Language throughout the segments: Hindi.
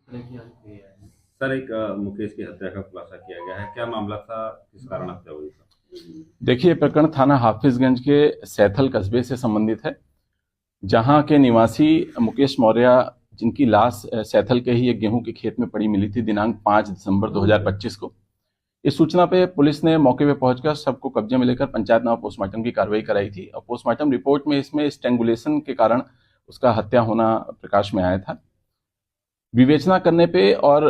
सर, एक मुकेश की हत्या का खुलासा किया गया है, क्या मामला था, किस कारण हत्या हुई था? देखिए, प्रकरण थाना हाफिजगंज के सैथल कस्बे से संबंधित है, जहां के निवासी मुकेश मौर्य, जिनकी लाश सैथल के ही एक गेहूं के खेत में पड़ी मिली थी दिनांक 5 दिसंबर 2025 को। इस सूचना पे पुलिस ने मौके पे पहुंचकर सबको कब्जे में लेकर पंचायतनामा पोस्टमार्टम की कार्रवाई कराई थी और पोस्टमार्टम रिपोर्ट में इसमें स्ट्रैंगुलेशन के कारण उसका हत्या होना प्रकाश में आया था। विवेचना करने पे और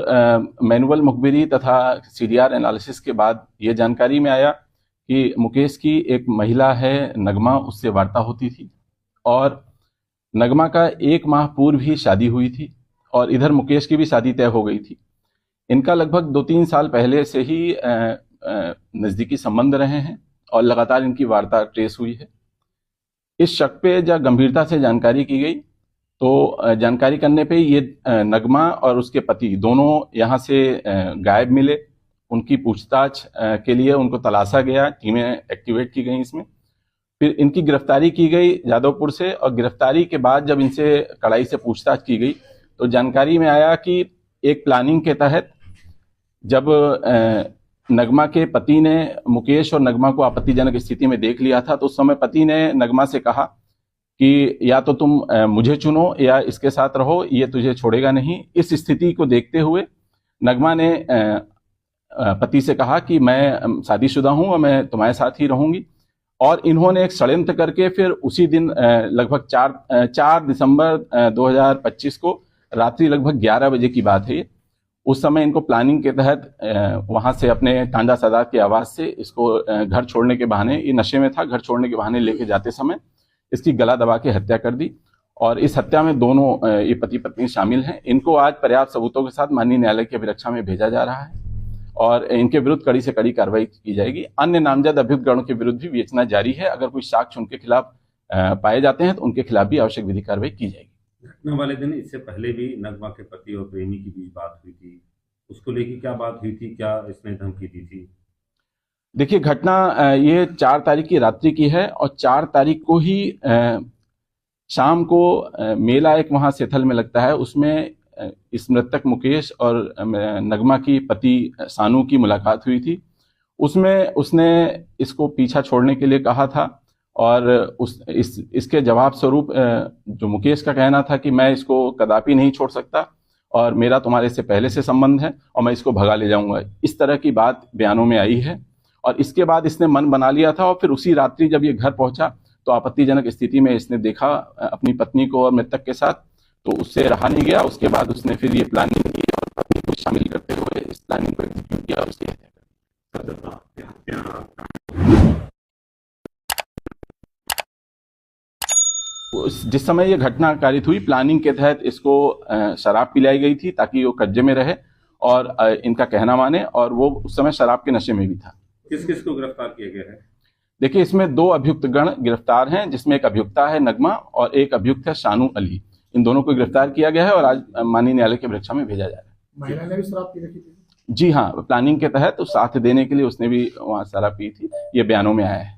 मैनुअल मुखबिरी तथा सीडीआर एनालिसिस के बाद ये जानकारी में आया कि मुकेश की एक महिला है नगमा, उससे वार्ता होती थी और नगमा का 1 माह पूर्व ही शादी हुई थी और इधर मुकेश की भी शादी तय हो गई थी। इनका लगभग 2-3 साल पहले से ही नज़दीकी संबंध रहे हैं और लगातार इनकी वार्ता ट्रेस हुई है। इस शक पे जब गंभीरता से जानकारी की गई तो जानकारी करने पे ये नगमा और उसके पति दोनों यहाँ से गायब मिले। उनकी पूछताछ के लिए उनको तलाशा गया, टीमें एक्टिवेट की गई इसमें। फिर इनकी गिरफ्तारी की गई जादवपुर से और गिरफ्तारी के बाद जब इनसे कड़ाई से पूछताछ की गई तो जानकारी में आया कि एक प्लानिंग के तहत जब नगमा के पति ने मुकेश और नगमा को आपत्तिजनक स्थिति में देख लिया था तो उस समय पति ने नगमा से कहा कि या तो तुम मुझे चुनो या इसके साथ रहो, ये तुझे छोड़ेगा नहीं। इस स्थिति को देखते हुए नगमा ने पति से कहा कि मैं शादीशुदा हूं और मैं तुम्हारे साथ ही रहूंगी और इन्होंने एक षड्यंत्र करके फिर उसी दिन लगभग 4 दिसंबर 2025 को रात्रि लगभग 11 बजे की बात है। उस समय इनको प्लानिंग के तहत वहां से अपने टांडा सादात के आवास से इसको घर छोड़ने के बहाने, ये नशे में था, घर छोड़ने के बहाने लेके जाते समय इसकी गला दबा के हत्या कर दी और इस हत्या में दोनों ये पति पत्नी शामिल हैं। इनको आज पर्याप्त सबूतों के साथ माननीय न्यायालय की अभिरक्षा में भेजा जा रहा है और इनके विरुद्ध कड़ी से कड़ी कार्रवाई की जाएगी। अन्य नामजद अभियुक्तगणों के विरुद्ध भी विवेचना जारी है। अगर कोई साक्ष्य उनके खिलाफ पाए जाते हैं तो उनके खिलाफ भी आवश्यक विधिक कार्रवाई की जाएगी। घटना वाले दिन इससे पहले भी नगमा के पति और प्रेमी की बीच बात हुई थी, उसको लेकर क्या बात हुई थी, क्या इसने धमकी दी थी? देखिए, घटना ये 4 तारीख की रात्रि की है और 4 तारीख को ही शाम को मेला एक वहां सेथल में लगता है, उसमें इस मृतक मुकेश और नगमा की पति सानू की मुलाकात हुई थी। उसमें उसने इसको पीछा छोड़ने के लिए कहा था और इसके जवाब स्वरूप जो मुकेश का कहना था कि मैं इसको कदापि नहीं छोड़ सकता और मेरा तुम्हारे से पहले से संबंध है और मैं इसको भगा ले जाऊंगा, इस तरह की बात बयानों में आई है। और इसके बाद इसने मन बना लिया था और फिर उसी रात्रि जब ये घर पहुंचा तो आपत्तिजनक स्थिति में इसने देखा अपनी पत्नी को और मृतक के साथ, तो उससे रहा नहीं गया। उसके बाद उसने फिर ये प्लानिंग की और पत्नी को शामिल करते हुए इस प्लानिंग को एग्जीक्यूट किया और उसकी हत्या कर। जिस समय ये घटना कारित हुई, प्लानिंग के तहत इसको शराब पिलाई गई थी ताकि वो कब्जे में रहे और इनका कहना माने, और वो उस समय शराब के नशे में भी था। किस किस को गिरफ्तार किया गया है? देखिए, इसमें 2 अभियुक्तगण गिरफ्तार हैं, जिसमें एक अभियुक्ता है नगमा और एक अभियुक्त है शानू अली। इन दोनों को गिरफ्तार किया गया है और आज माननीय न्यायालय की अभिरक्षा में भेजा जा रहा है। महिला ने भी शराब पी रखी थी? जी हाँ, प्लानिंग के तहत तो साथ देने के लिए उसने भी वहां शराब पी थी, ये बयानों में आया है।